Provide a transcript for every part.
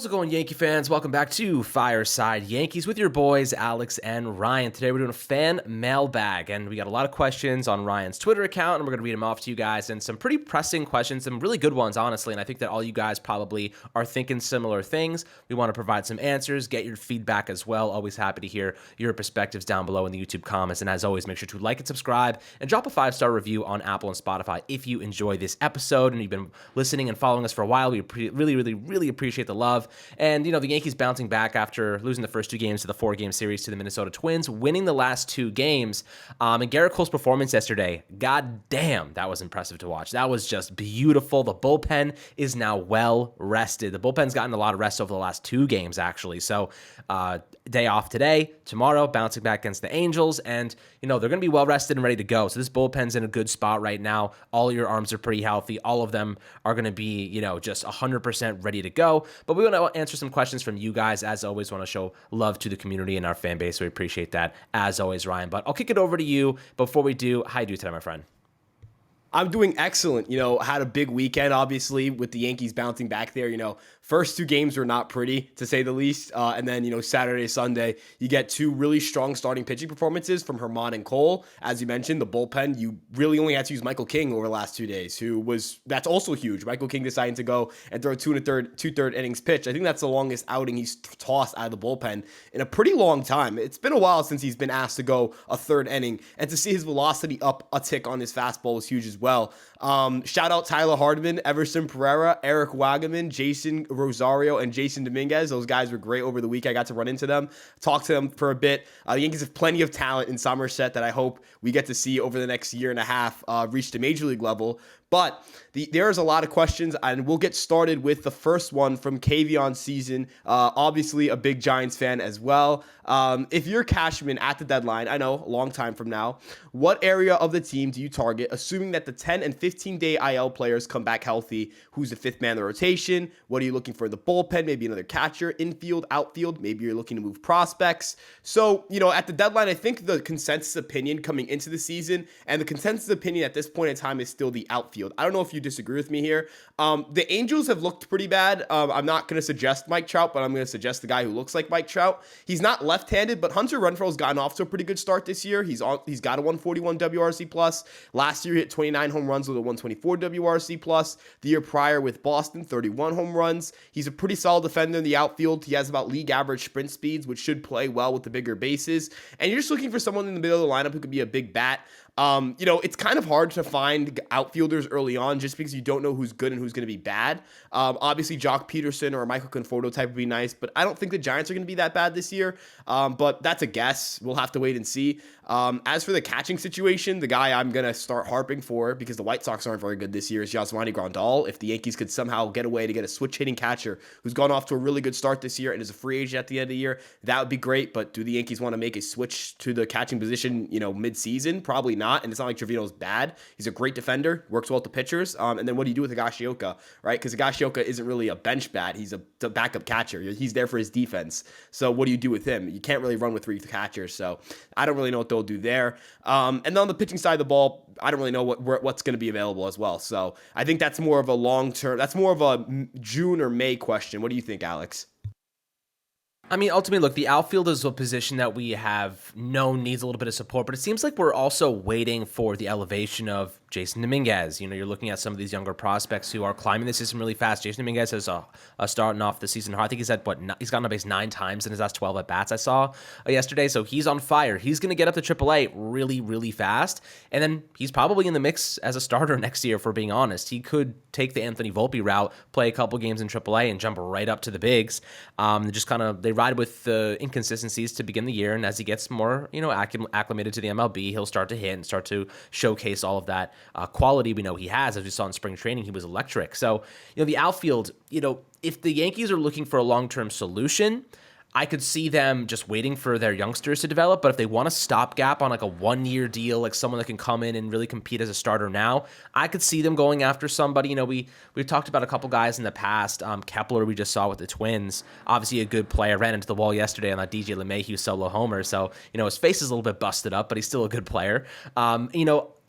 How's it going, Yankee fans? Welcome back to Fireside Yankees with your boys, Alex and Ryan. Today we're doing a fan mailbag, and we got a lot of questions on Ryan's Twitter account, and we're going to read them off to you guys, and some pretty pressing questions, some really good ones, honestly, and I think that all you guys probably are thinking similar things. We want to provide some answers, get your feedback as well. Always happy to hear your perspectives down below in the YouTube comments, and as always, make sure to like and subscribe, and drop a 5-star review on Apple and Spotify if you enjoy this episode, and you've been listening and following us for a while. We really appreciate the love. And, the Yankees bouncing back after losing the first 2 games to the 4-game series to the Minnesota Twins, winning the last 2 games. And Garrett Cole's performance yesterday, god damn, that was impressive to watch. That was just beautiful. The bullpen is now well rested. The bullpen's gotten a lot of rest over the last 2 games, actually. So, day off today, tomorrow, bouncing back against the Angels. And, they're going to be well rested and ready to go. So this bullpen's in a good spot right now. All your arms are pretty healthy. All of them are going to be, just 100% ready to go. But we want to answer some questions from you guys. As always, want to show love to the community and our fan base. So we appreciate that, as always, Ryan. But I'll kick it over to you. Before we do, how you do today, my friend? I'm doing excellent. Had a big weekend, obviously, with the Yankees bouncing back there. First 2 games were not pretty, to say the least. And then, Saturday, Sunday, you get 2 really strong starting pitching performances from Herman and Cole. As you mentioned, the bullpen, you really only had to use Michael King over the last 2 days, that's also huge. Michael King deciding to go and throw 2 1/3 innings pitch. I think that's the longest outing he's tossed out of the bullpen in a pretty long time. It's been a while since he's been asked to go a 3rd inning, and to see his velocity up a tick on his fastball was huge as well. Shout out Tyler Hardman, Everson Pereira, Eric Wagaman, Jason Rosario, and Jason Dominguez. Those guys were great over the week. I got to run into them, talk to them for a bit. The Yankees have plenty of talent in Somerset that I hope we get to see over the next year and a half reach the major league level. But there's a lot of questions, and we'll get started with the first one from Kavion Season. Obviously, a big Giants fan as well. If you're Cashman at the deadline, I know, a long time from now, what area of the team do you target, assuming that the 10 and 15-day IL players come back healthy? Who's the 5th man in the rotation? What are you looking for in the bullpen? Maybe another catcher, infield, outfield. Maybe you're looking to move prospects. So, at the deadline, I think the consensus opinion coming into the season, and the consensus opinion at this point in time, is still the outfield. I don't know if you disagree with me here. The Angels have looked pretty bad. I'm not going to suggest Mike Trout, but I'm going to suggest the guy who looks like Mike Trout. He's not left-handed, but Hunter Renfroe's gotten off to a pretty good start this year. He's got a 141 WRC plus. Last year, he hit 29 home runs with a 124 WRC plus. The year prior with Boston, 31 home runs. He's a pretty solid defender in the outfield. He has about league average sprint speeds, which should play well with the bigger bases. And you're just looking for someone in the middle of the lineup who could be a big bat. It's kind of hard to find outfielders early on just because you don't know who's good and who's going to be bad. Obviously, Jock Peterson or a Michael Conforto type would be nice, but I don't think the Giants are going to be that bad this year. But that's a guess. We'll have to wait and see. As for the catching situation, the guy I'm going to start harping for, because the White Sox aren't very good this year, is Yasmani Grandal. If the Yankees could somehow get away to get a switch-hitting catcher who's gone off to a really good start this year and is a free agent at the end of the year, that would be great. But do the Yankees want to make a switch to the catching position, mid-season? Probably not. And it's not like Trevino's bad. He's a great defender, works well with the pitchers. And then what do you do with Higashioka, right? Because Higashioka isn't really a bench bat. He's a backup catcher. He's there for his defense. So what do you do with him? You can't really run with 3 catchers. So I don't really know what they'll do there. And then on the pitching side of the ball, I don't really know what's going to be available as well. So I think that's more of a long-term, that's more of a June or May question. What do you think, Alex? I mean, ultimately, look, the outfield is a position that we have known needs a little bit of support, but it seems like we're also waiting for the elevation of Jason Dominguez. You're looking at some of these younger prospects who are climbing the system really fast. Jason Dominguez is starting off the season. I think he's at, he's gotten on base 9 times in his last 12 at-bats I saw yesterday, so he's on fire. He's going to get up to AAA really, really fast, and then he's probably in the mix as a starter next year, if we're being honest. He could take the Anthony Volpe route, play a couple games in AAA, and jump right up to the bigs. They ride with the inconsistencies to begin the year, and as he gets more, acclimated to the MLB, he'll start to hit and start to showcase all of that quality we know he has. As we saw in spring training, he was electric. So, the outfield, if the Yankees are looking for a long-term solution, I could see them just waiting for their youngsters to develop, but if they want a stopgap on like a 1-year deal, like someone that can come in and really compete as a starter now, I could see them going after somebody. We've talked about a couple guys in the past. Kepler, we just saw with the Twins, obviously a good player, ran into the wall yesterday on that DJ LeMahieu solo homer, so his face is a little bit busted up, but he's still a good player.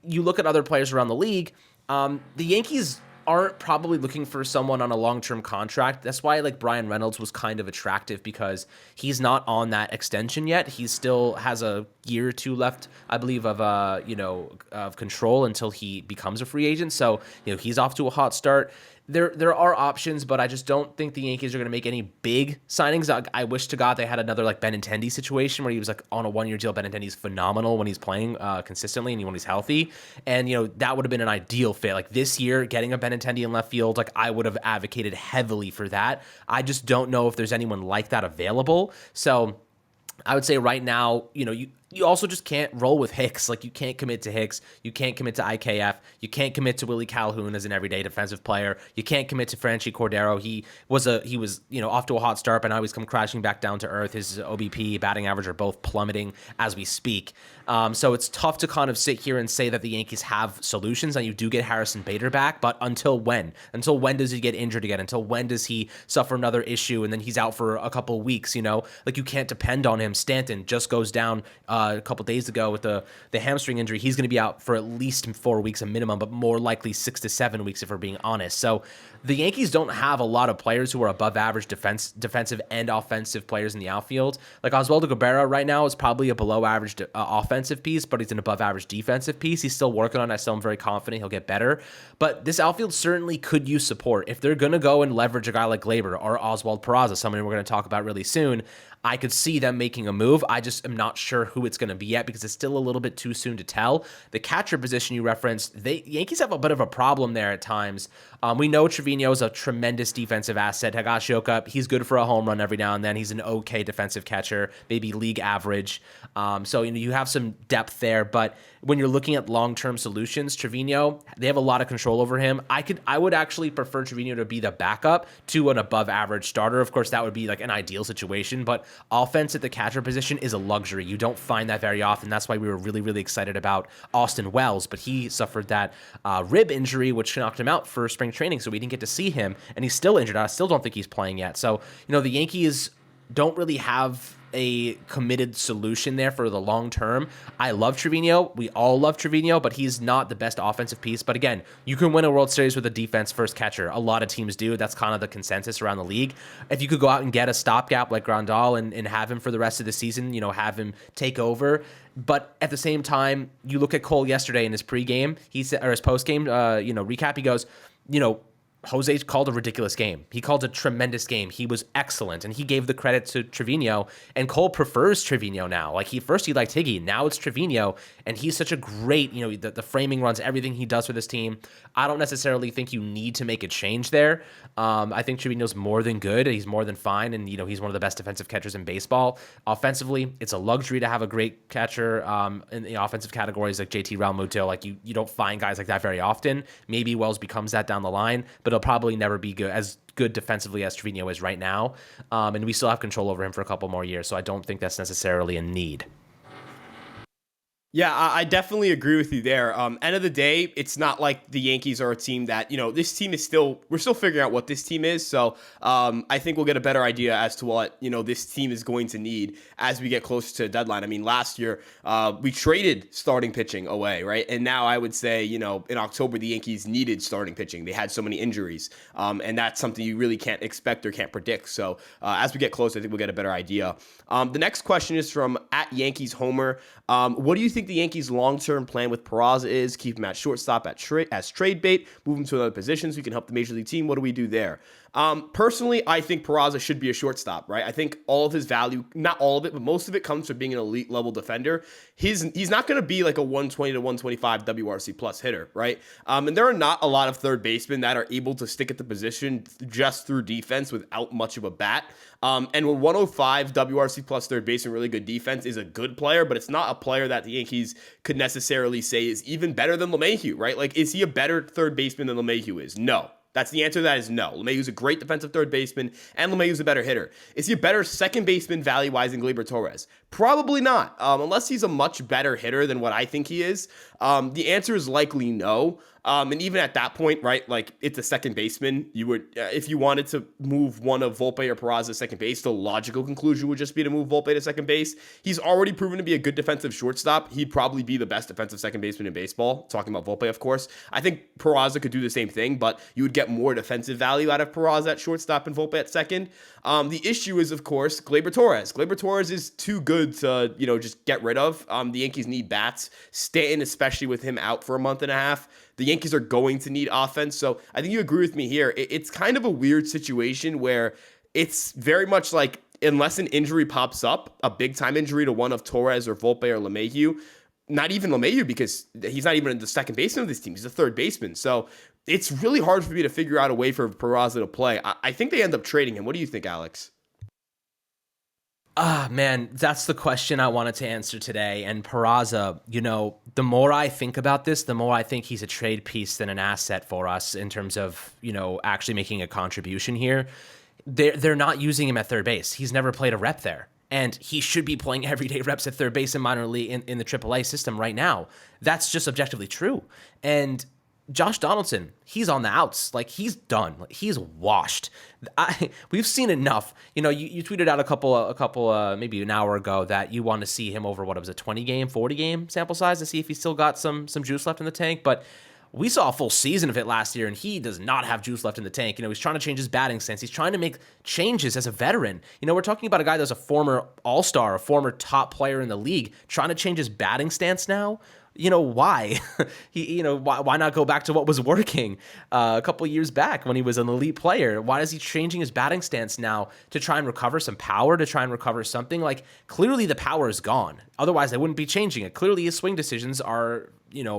You look at other players around the league. The Yankees aren't probably looking for someone on a long-term contract. That's why like Brian Reynolds was kind of attractive, because he's not on that extension yet. He still has a year or two left, I believe, of of control until he becomes a free agent. So, he's off to a hot start. There are options, but I just don't think the Yankees are going to make any big signings. I wish to God they had another like Benintendi situation where he was like on a 1-year deal. Benintendi's phenomenal when he's playing consistently and when he's healthy, and that would have been an ideal fit. Like this year, getting a Benintendi in left field, like I would have advocated heavily for that. I just don't know if there's anyone like that available. So I would say right now, you also just can't roll with Hicks. Like you can't commit to Hicks. You can't commit to IKF. You can't commit to Willie Calhoun as an everyday defensive player. You can't commit to Franchi Cordero. He was off to a hot start, but now he's come crashing back down to earth. His OBP, batting average are both plummeting as we speak. So it's tough to kind of sit here and say that the Yankees have solutions, and you do get Harrison Bader back, but until when? Until when does he get injured again? Until when does he suffer another issue and then he's out for a couple of weeks? Like you can't depend on him. Stanton just goes down a couple days ago with the hamstring injury. He's going to be out for at least 4 weeks a minimum, but more likely 6 to 7 weeks if we're being honest. So the Yankees don't have a lot of players who are above average defensive and offensive players in the outfield. Like Oswaldo Cabrera right now is probably a below average offensive piece, but he's an above average defensive piece. He's still working on it. I still am very confident he'll get better. But this outfield certainly could use support. If they're going to go and leverage a guy like Gleyber or Oswald Peraza, someone we're going to talk about really soon, I could see them making a move. I just am not sure who it's going to be yet because it's still a little bit too soon to tell. The catcher position you referenced, Yankees have a bit of a problem there at times. We know Trevino is a tremendous defensive asset. Higashioka, he's good for a home run every now and then. He's an okay defensive catcher, maybe league average. So you have some depth there, but when you're looking at long-term solutions, Trevino, they have a lot of control over him. I would actually prefer Trevino to be the backup to an above-average starter. Of course, that would be like an ideal situation, but offense at the catcher position is a luxury. You don't find that very often. That's why we were really, really excited about Austin Wells, but he suffered that rib injury, which knocked him out for spring training, so we didn't get to see him, and he's still injured. I still don't think he's playing yet. So, the Yankees don't really have a committed solution there for the long term. I love Trevino. We all love Trevino, but he's not the best offensive piece. But again, you can win a World Series with a defense first catcher. A lot of teams do. That's kind of the consensus around the league. If you could go out and get a stopgap like Grandal and have him for the rest of the season, have him take over. But at the same time, you look at Cole yesterday in his pregame, he said, or his postgame, recap. He goes, Jose called a ridiculous game. He called a tremendous game. He was excellent, and he gave the credit to Trevino, and Cole prefers Trevino now. Like, he liked Higgy. Now it's Trevino, and he's such a great, the framing runs, everything he does for this team. I don't necessarily think you need to make a change there. I think Trevino's more than good. He's more than fine, and, he's one of the best defensive catchers in baseball. Offensively, it's a luxury to have a great catcher in the offensive categories like JT Realmuto. Like, you don't find guys like that very often. Maybe Wells becomes that down the line, but he'll probably never be as good defensively as Trevino is right now. And we still have control over him for a couple more years, so I don't think that's necessarily a need. Yeah, I definitely agree with you there. End of the day, it's not like the Yankees are a team that, this team is we're still figuring out what this team is. So I think we'll get a better idea as to what, this team is going to need as we get closer to the deadline. I mean, last year, we traded starting pitching away, right? And now I would say, in October, the Yankees needed starting pitching. They had so many injuries. And that's something you really can't expect or can't predict. So as we get closer, I think we'll get a better idea. The next question is from @YankeesHomer. What do you think the Yankees' long-term plan with Peraza is? Keep him at shortstop as trade bait, move him to another position so he can help the major league team. What do we do there? Personally, I think Peraza should be a shortstop, right? I think all of his value, not all of it, but most of it comes from being an elite level defender. He's not going to be like a 120 to 125 WRC plus hitter, right? And there are not a lot of third basemen that are able to stick at the position just through defense without much of a bat. And with 105 WRC plus third baseman, really good defense, is a good player, but it's not a player that the Yankees could necessarily say is even better than LeMahieu, right? Like, is he a better third baseman than LeMahieu is? No. That's the answer to that is no. LeMahieu's a great defensive third baseman, and LeMahieu's a better hitter. Is he a better second baseman value-wise than Gleyber Torres? Probably not, unless he's a much better hitter than what I think he is. The answer is likely no. And even at that point, right, like it's a second baseman. You would, if you wanted to move one of Volpe or Peraza to second base, the logical conclusion would just be to move Volpe to second base. He's already proven to be a good defensive shortstop. He'd probably be the best defensive second baseman in baseball. Talking about Volpe, of course. I think Peraza could do the same thing, but you would get more defensive value out of Peraza at shortstop and Volpe at second. The issue is, of course, Gleyber Torres. Gleyber Torres is too good to, just get rid of. The Yankees need bats. Stanton, especially with him out for a month and a half. The Yankees are going to need offense. So I think you agree with me here. It's kind of a weird situation where it's very much like, unless an injury pops up, a big time injury to one of Torres or Volpe or LeMahieu, not even LeMahieu, because he's not even the second baseman of this team. He's a third baseman. So it's really hard for me to figure out a way for Peraza to play. I think they end up trading him. What do you think, Alex? Man, that's the question I wanted to answer today. And Peraza, the more I think about this, the more I think he's a trade piece than an asset for us in terms of, actually making a contribution here. They're not using him at third base. He's never played a rep there. And he should be playing everyday reps at third base in minor league in the AAA system right now. That's just objectively true. And Josh Donaldson, he's on the outs. Like, he's done. Like, he's washed. We've seen enough. You tweeted out a couple, maybe an hour ago that you want to see him over, what it was, a 20 game, 40 game sample size to see if he's still got some juice left in the tank. But we saw a full season of it last year, and he does not have juice left in the tank. He's trying to change his batting stance. He's trying to make changes as a veteran. We're talking about a guy that's a former all-star, a former top player in the league, trying to change his batting stance now. Why? Why not go back to what was working a couple years back when he was an elite player? Why is he changing his batting stance now to try and recover some power, to try and recover something? Like, clearly the power is gone. Otherwise, they wouldn't be changing it. Clearly his swing decisions are,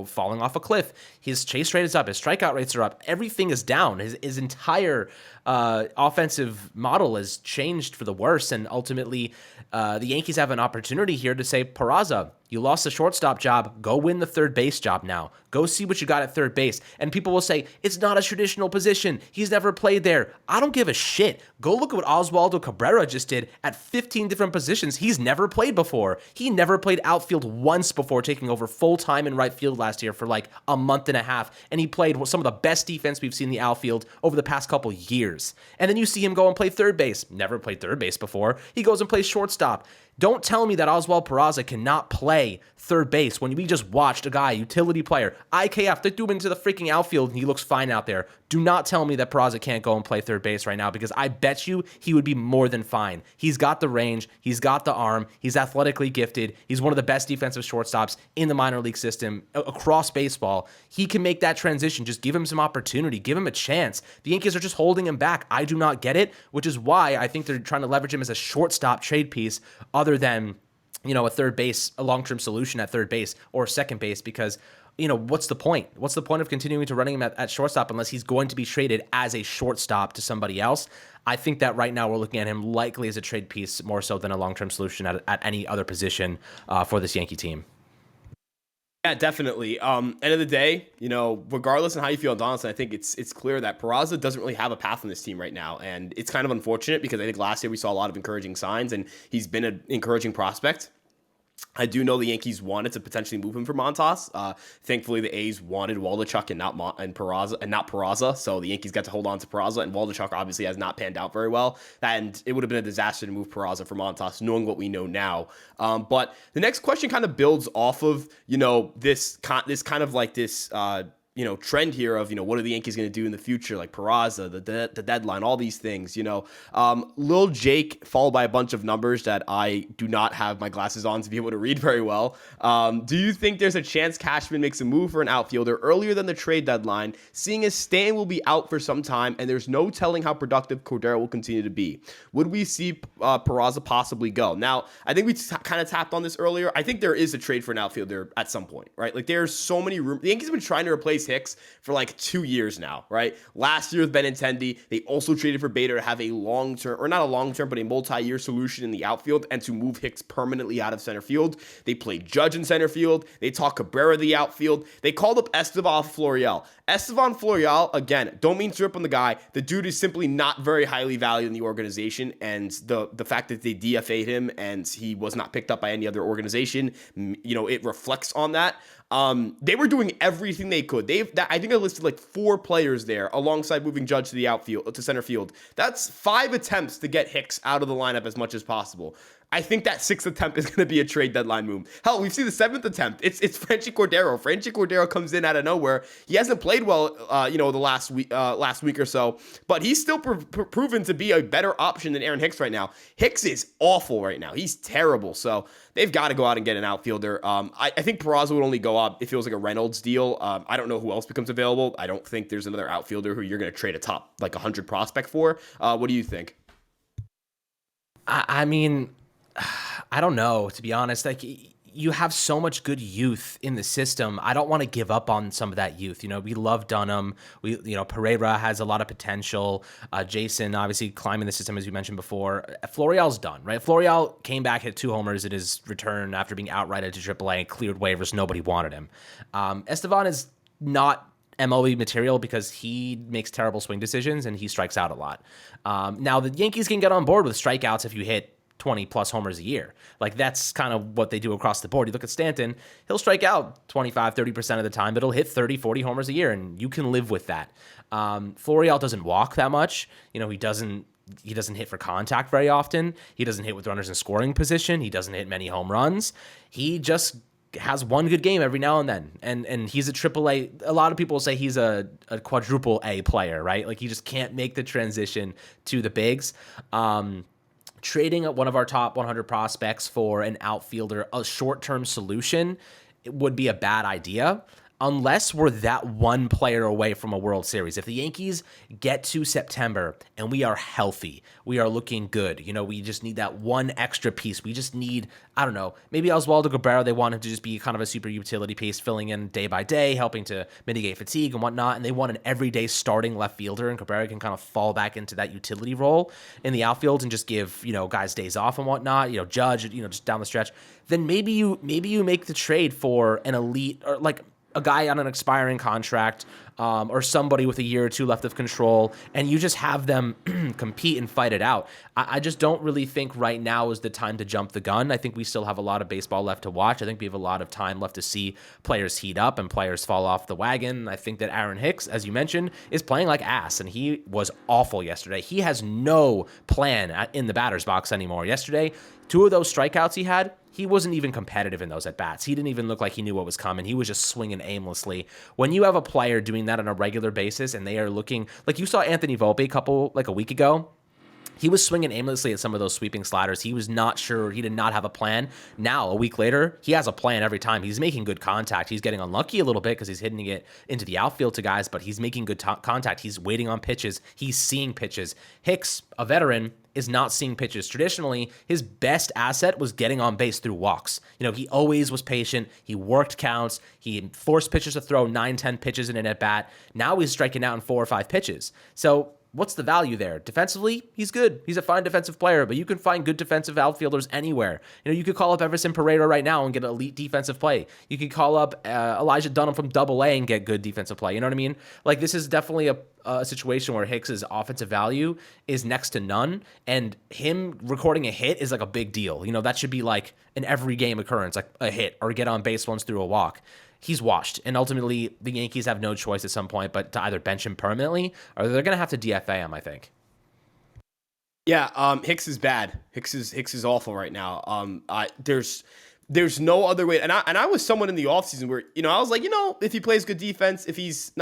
falling off a cliff. His chase rate is up. His strikeout rates are up. Everything is down. His entire offensive model has changed for the worse. And ultimately, the Yankees have an opportunity here to say, Peraza, you lost the shortstop job. Go win the third base job now. Go see what you got at third base. And people will say, it's not a traditional position. He's never played there. I don't give a shit. Go look at what Oswaldo Cabrera just did at 15 different positions he's never played before. He never played outfield once before taking over full-time in right field last year for like a month and a half. And he played some of the best defense we've seen in the outfield over the past couple years. And then you see him go and play third base. Never played third base before. He goes and plays shortstop. Don't tell me that Oswald Peraza cannot play third base when we just watched a guy, utility player, IKF, they threw him into the freaking outfield and he looks fine out there. Do not tell me that Peraza can't go and play third base right now, because I bet you he would be more than fine. He's got the range. He's got the arm. He's athletically gifted. He's one of the best defensive shortstops in the minor league system across baseball. He can make that transition. Just give him some opportunity. Give him a chance. The Yankees are just holding him back. I do not get it, which is why I think they're trying to leverage him as a shortstop trade piece other than, a third base, a long-term solution at third base or second base, because what's the point? What's the point of continuing to running him at shortstop unless he's going to be traded as a shortstop to somebody else? I think that right now we're looking at him likely as a trade piece more so than a long-term solution at any other position for this Yankee team. Yeah, definitely. End of the day, regardless of how you feel on Donaldson, I think it's clear that Peraza doesn't really have a path on this team right now. And it's kind of unfortunate because I think last year we saw a lot of encouraging signs and he's been an encouraging prospect. I do know the Yankees wanted to potentially move him for Montas. Thankfully, the A's wanted Waldichuk and not Peraza. So the Yankees got to hold on to Peraza, and Waldichuk obviously has not panned out very well. And it would have been a disaster to move Peraza for Montas, knowing what we know now. But the next question kind of builds off of this kind of like this. Trend here of, what are the Yankees going to do in the future? Like Peraza, the deadline, all these things, Lil Jake, followed by a bunch of numbers that I do not have my glasses on to be able to read very well. Do you think there's a chance Cashman makes a move for an outfielder earlier than the trade deadline, seeing as Stan will be out for some time and there's no telling how productive Cordero will continue to be? Would we see Peraza possibly go? Now, I think we kind of tapped on this earlier. I think there is a trade for an outfielder at some point, right? Like, there's so many room. The Yankees have been trying to replace Hicks for like 2 years now, right? Last year with Benintendi, they also traded for Bader to have a long-term, or not a long-term, but a multi-year solution in the outfield and to move Hicks permanently out of center field. They played Judge in center field. They taught Cabrera the outfield. They called up Estevan Florial. Estevan Florial, again, don't mean to rip on the guy. The dude is simply not very highly valued in the organization, and the fact that they DFA'd him and he was not picked up by any other organization, it reflects on that. They were doing everything they could. I think I listed like 4 players there alongside moving Judge to the outfield, to center field. That's 5 attempts to get Hicks out of the lineup as much as possible. I think that 6th attempt is going to be a trade deadline move. Hell, we've seen the 7th attempt. It's Franchy Cordero. Franchy Cordero comes in out of nowhere. He hasn't played well, the last week or so, but he's still proven to be a better option than Aaron Hicks right now. Hicks is awful right now. He's terrible. So they've got to go out and get an outfielder. I think Peraza would only go up if it was like a Reynolds deal. I don't know who else becomes available. I don't think there's another outfielder who you're going to trade a top like 100 prospect for. What do you think? I mean, I don't know, to be honest. Like, you have so much good youth in the system. I don't want to give up on some of that youth. We love Dunham. Pereira has a lot of potential. Jason, obviously, climbing the system, as you mentioned before. Florial's done, right? Florial came back, hit 2 homers in his return after being outrighted to AAA, cleared waivers. Nobody wanted him. Estevan is not MLB material because he makes terrible swing decisions and he strikes out a lot. Now, the Yankees can get on board with strikeouts if you hit 20 plus homers a year. Like, that's kind of what they do across the board. You look at Stanton, he'll strike out 25, 30% of the time, but he'll hit 30, 40 homers a year, and you can live with that. Florial doesn't walk that much. He doesn't hit for contact very often. He doesn't hit with runners in scoring position. He doesn't hit many home runs. He just has one good game every now and then. And he's a AAA. A lot of people say he's a quadruple A player, right? Like, he just can't make the transition to the bigs. Trading one of our top 100 prospects for an outfielder, a short-term solution, it would be a bad idea unless we're that one player away from a World Series. If the Yankees get to September and we are healthy, we are looking good, we just need that one extra piece. We just need, I don't know, maybe Oswaldo Cabrera, they want him to just be kind of a super utility piece, filling in day by day, helping to mitigate fatigue and whatnot, and they want an everyday starting left fielder, and Cabrera can kind of fall back into that utility role in the outfield and just give, guys days off and whatnot, Judge, just down the stretch. Then maybe you make the trade for an elite, or like a guy on an expiring contract, or somebody with a year or two left of control, and you just have them compete and fight it out. I just don't really think right now is the time to jump the gun. I think we still have a lot of baseball left to watch. I think we have a lot of time left to see players heat up and players fall off the wagon. I think that Aaron Hicks, as you mentioned, is playing like ass, and he was awful yesterday. He has no plan in the batter's box anymore. Yesterday, 2 of those strikeouts he had, he wasn't even competitive in those at-bats. He didn't even look like he knew what was coming. He was just swinging aimlessly. When you have a player doing that on a regular basis and they are looking, like you saw Anthony Volpe a week ago, he was swinging aimlessly at some of those sweeping sliders. He was not sure. He did not have a plan. Now, a week later, he has a plan every time. He's making good contact. He's getting unlucky a little bit because he's hitting it into the outfield to guys, but he's making good contact. He's waiting on pitches. He's seeing pitches. Hicks, a veteran, is not seeing pitches. Traditionally, his best asset was getting on base through walks. He always was patient. He worked counts. He forced pitchers to throw 9, 10 pitches in an at-bat. Now he's striking out in 4 or 5 pitches. So what's the value there? Defensively, he's good. He's a fine defensive player, but you can find good defensive outfielders anywhere. You could call up Everson Pereira right now and get elite defensive play. You could call up Elijah Dunham from AA and get good defensive play. You know what I mean? Like, this is definitely a situation where Hicks's offensive value is next to none, and him recording a hit is like a big deal. That should be like an every game occurrence, like a hit or get on base once through a walk. He's washed, and ultimately the Yankees have no choice at some point but to either bench him permanently or they're going to have to DFA him, I think. Yeah, Hicks is bad. Hicks is awful right now. There's no other way. And I was someone in the offseason where, I was like, if he plays good defense, if he's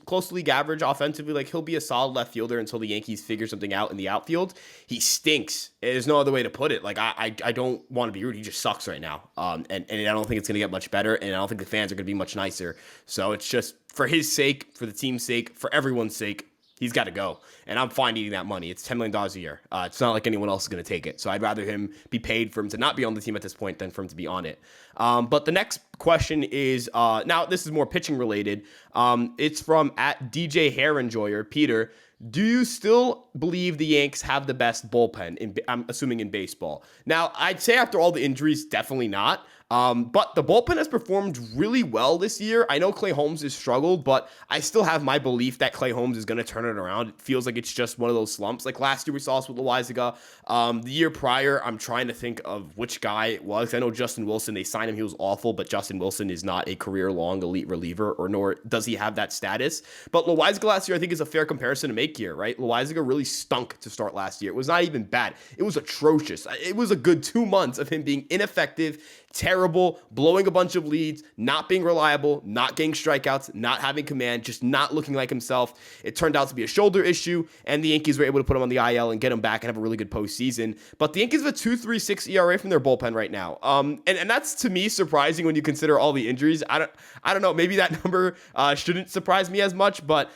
close to league average offensively, like, he'll be a solid left fielder until the Yankees figure something out in the outfield. He stinks. There's no other way to put it. Like, I don't want to be rude. He just sucks right now. And I don't think it's going to get much better. And I don't think the fans are going to be much nicer. So it's just for his sake, for the team's sake, for everyone's sake, he's got to go. And I'm fine eating that money. It's $10 million a year. It's not like anyone else is going to take it. So I'd rather him be paid for him to not be on the team at this point than for him to be on it. But the next question is, now this is more pitching related. It's from at DJ Hair Enjoyer. Peter, do you still believe the Yanks have the best bullpen, I'm assuming in baseball? Now, I'd say after all the injuries, definitely not. But the bullpen has performed really well this year. I know Clay Holmes has struggled, but I still have my belief that Clay Holmes is going to turn it around. It feels like it's just one of those slumps. Like last year we saw this with Loizaga. The year prior, I'm trying to think of which guy it was. I know Justin Wilson, they signed him. He was awful, but Justin Wilson is not a career-long elite reliever, or nor does he have that status. But Loizaga last year, I think, is a fair comparison to make here, right? Loizaga really stunk to start last year. It was not even bad. It was atrocious. It was a good 2 months of him being ineffective, terrible, blowing a bunch of leads, not being reliable, not getting strikeouts, not having command, just not looking like himself. It turned out to be a shoulder issue, and the Yankees were able to put him on the IL and get him back and have a really good postseason. But the Yankees have a 2.36 ERA from their bullpen right now. And that's, to me, surprising when you consider all the injuries. I don't know. Maybe that number shouldn't surprise me as much, but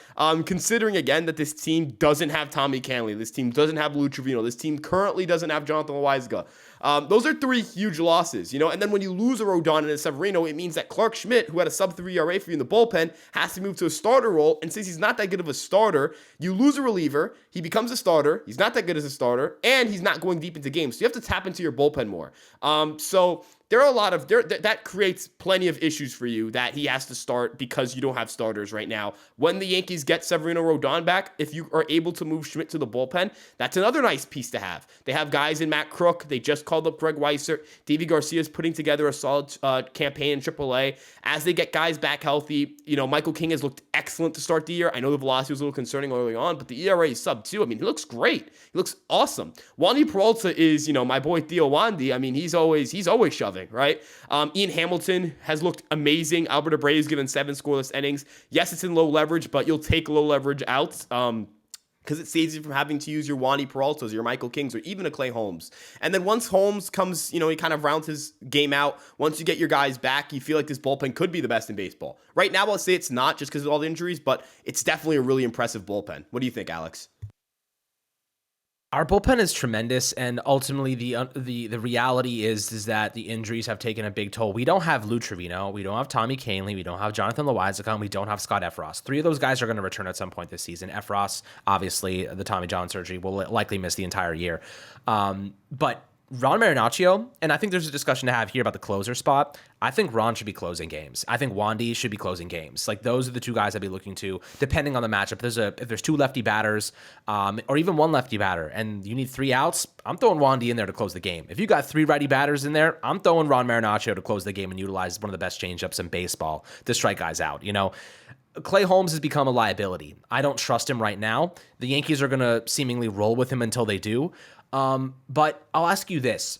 considering, again, that this team doesn't have Tommy Kahnle, this team doesn't have Lou Trevino, this team currently doesn't have Jonathan Loizaga. Those are 3 huge losses, and then when you lose a Rodon and a Severino, it means that Clark Schmidt, who had a sub-3 ERA for you in the bullpen, has to move to a starter role, and since he's not that good of a starter, you lose a reliever, he becomes a starter, he's not that good as a starter, and he's not going deep into games, so you have to tap into your bullpen more. So there are a lot of that creates plenty of issues for you that he has to start because you don't have starters right now. When the Yankees get Severino Rodon back, if you are able to move Schmidt to the bullpen, that's another nice piece to have. They have guys in Matt Crook. They just called up Greg Weissert. Davey Garcia is putting together a solid campaign in AAA. As they get guys back healthy, Michael King has looked excellent to start the year. I know the velocity was a little concerning early on, but the ERA is sub-2. I mean, he looks great. He looks awesome. Wandy Peralta is, my boy Theo Wandy. I mean, he's always shoving, right? Ian Hamilton has looked amazing. Albert Abreu given 7 scoreless innings. Yes, it's in low leverage, but you'll take low leverage outs. Because it saves you from having to use your Wandy Peraltas, your Michael Kings, or even a Clay Holmes. And then once Holmes comes, he kind of rounds his game out. Once you get your guys back, you feel like this bullpen could be the best in baseball. Right now, I'll say it's not just because of all the injuries, but it's definitely a really impressive bullpen. What do you think, Alex? Our bullpen is tremendous, and ultimately the reality is that the injuries have taken a big toll. We don't have Lou Trevino, we don't have Tommy Kahnle, we don't have Jonathan Loizaga, and we don't have Scott Effross. 3 of those guys are going to return at some point this season. Effross, obviously, the Tommy John surgery, will likely miss the entire year. But Ron Marinaccio, and I think there's a discussion to have here about the closer spot. I think Ron should be closing games. I think Wandy should be closing games. Like, those are the 2 guys I'd be looking to, depending on the matchup. If there's 2 lefty batters, or even 1 lefty batter, and you need 3 outs, I'm throwing Wandy in there to close the game. If you got 3 righty batters in there, I'm throwing Ron Marinaccio to close the game and utilize one of the best changeups in baseball to strike guys out. Clay Holmes has become a liability. I don't trust him right now. The Yankees are going to seemingly roll with him until they do. But I'll ask you this.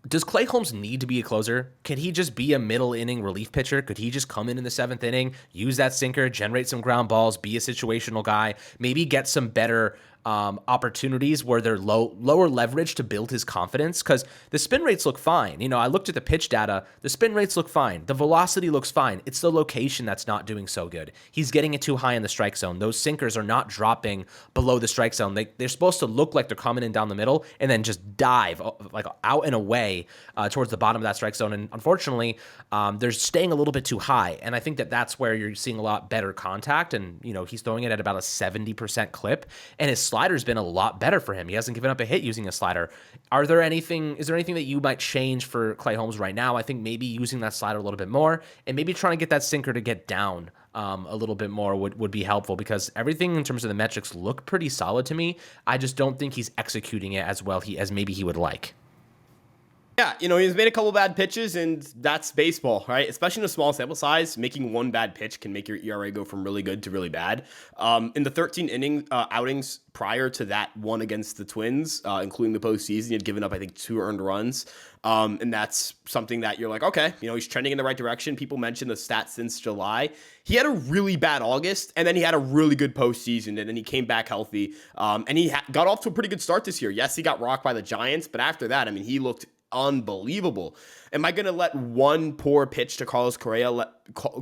Does Clay Holmes need to be a closer? Could he just be a middle inning relief pitcher? Could he just come in the 7th inning, use that sinker, generate some ground balls, be a situational guy, maybe get some better opportunities where they're lower leverage to build his confidence? Because the spin rates look fine. I looked at the pitch data. The spin rates look fine. The velocity looks fine. It's the location that's not doing so good. He's getting it too high in the strike zone. Those sinkers are not dropping below the strike zone. They're supposed to look like they're coming in down the middle and then just dive like out and away towards the bottom of that strike zone. And unfortunately, they're staying a little bit too high. And I think that that's where you're seeing a lot better contact. And, he's throwing it at about a 70% clip. And his slider's been a lot better for him. He hasn't given up a hit using a slider. Is there anything that you might change for Clay Holmes right now? I think maybe using that slider a little bit more and maybe trying to get that sinker to get down a little bit more would be helpful, because everything in terms of the metrics look pretty solid to me. I just don't think he's executing it as well as maybe he would like. Yeah, he's made a couple bad pitches, and that's baseball, right? Especially in a small sample size, making 1 bad pitch can make your ERA go from really good to really bad. In the 13 outings prior to that one against the Twins, including the postseason, he had given up, I think, 2 earned runs. And that's something that you're like, okay, he's trending in the right direction. People mention the stats since July. He had a really bad August, and then he had a really good postseason, and then he came back healthy. And he got off to a pretty good start this year. Yes, he got rocked by the Giants, but after that, he looked unbelievable. Am I going to let one poor pitch to Carlos Correa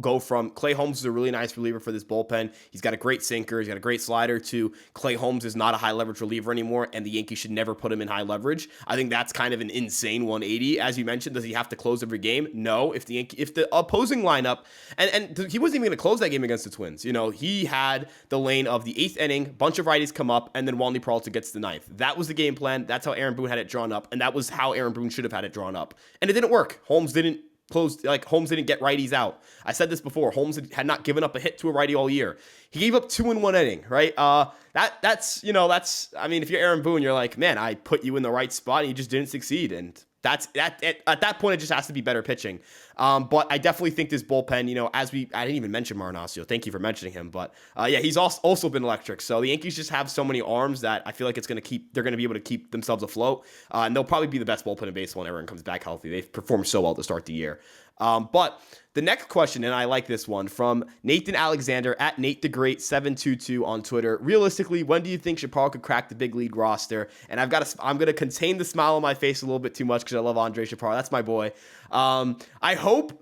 go from Clay Holmes is a really nice reliever for this bullpen? He's got a great sinker. He's got a great slider, to Clay Holmes is not a high leverage reliever anymore, and the Yankees should never put him in high leverage. I think that's kind of an insane 180. As you mentioned, does he have to close every game? No. If the opposing lineup, and he wasn't even going to close that game against the Twins. He had the lane of the 8th inning, bunch of righties come up, and then Wandy Peralta gets the 9th. That was the game plan. That's how Aaron Boone had it drawn up, and that was how Aaron Boone should should have had it drawn up. And it didn't work. Holmes didn't get righties out. I said this before. Holmes had not given up a hit to a righty all year. He gave up 2 in 1 inning, right? That's I mean, if you're Aaron Boone, you're like, man, I put you in the right spot and you just didn't succeed. And at that point, it just has to be better pitching. But I definitely think this bullpen, I didn't even mention Marinaccio. Thank you for mentioning him. But he's also been electric. So the Yankees just have so many arms that I feel like they're going to be able to keep themselves afloat. And they'll probably be the best bullpen in baseball when everyone comes back healthy. They've performed so well to start the year. But the next question, and I like this one, from Nathan Alexander at Nate the Great 722 on Twitter. Realistically, when do you think Chaparro could crack the big league roster? And I'm going to contain the smile on my face a little bit too much because I love Andre Chaparro. That's my boy. I hope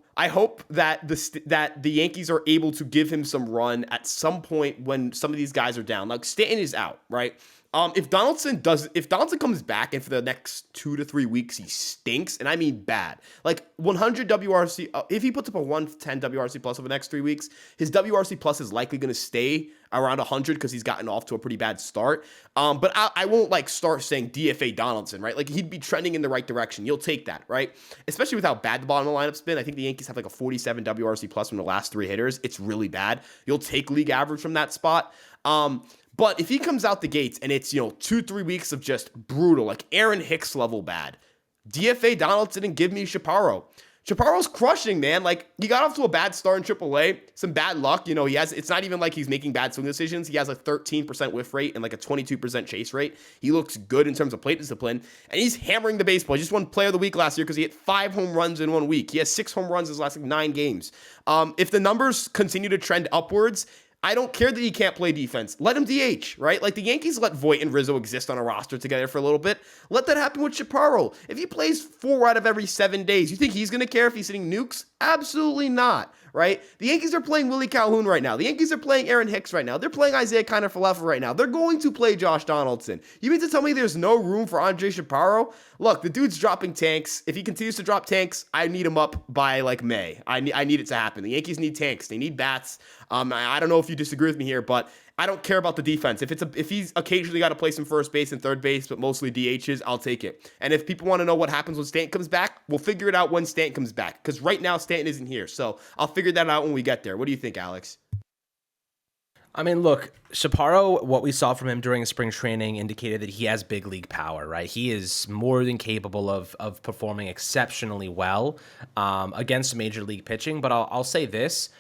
that the Yankees are able to give him some run at some point when some of these guys are down. Like Stanton is out, right? If Donaldson comes back and for the next 2 to 3 weeks he stinks, and I mean bad, like 100 WRC, if he puts up a 110 WRC plus over the next 3 weeks, his WRC plus is likely going to stay around 100 because he's gotten off to a pretty bad start. But I won't like start saying DFA Donaldson, right? Like he'd be trending in the right direction. You'll take that, right? Especially with how bad the bottom of the lineup's been. I think the Yankees have like a 47 WRC plus from the last 3 hitters. It's really bad. You'll take league average from that spot. But if he comes out the gates and it's, 2-3 weeks of just brutal, like Aaron Hicks level bad, DFA Donaldson and give me Chaparro. Chaparro's crushing, man. Like, he got off to a bad start in AAA. Some bad luck. It's not even like he's making bad swing decisions. He has a 13% whiff rate and like a 22% chase rate. He looks good in terms of plate discipline. And he's hammering the baseball. He just won Player of the Week last year because he hit 5 home runs in 1 week. He has 6 home runs in his last 9 games. If the numbers continue to trend upwards, I don't care that he can't play defense. Let him DH, right? Like the Yankees let Voit and Rizzo exist on a roster together for a little bit. Let that happen with Chaparro. If he plays 4 out of every 7 days, you think he's going to care if he's hitting nukes? Absolutely not, right? The Yankees are playing Willie Calhoun right now. The Yankees are playing Aaron Hicks right now. They're playing Isaiah Kiner-Falefa right now. They're going to play Josh Donaldson. You mean to tell me there's no room for Andre Chaparro? Look, the dude's dropping tanks. If he continues to drop tanks, I need him up by like May. I need it to happen. The Yankees need tanks. They need bats. I don't know if you disagree with me here, but I don't care about the defense. If he's occasionally got to play some first base and third base, but mostly DHs, I'll take it. And if people want to know what happens when Stanton comes back, we'll figure it out when Stanton comes back. Because right now Stanton isn't here, so I'll figure that out when we get there. What do you think, Alex? I mean, look, Chaparro, what we saw from him during spring training indicated that he has big league power, right? He is more than capable of performing exceptionally well against major league pitching. But I'll say this,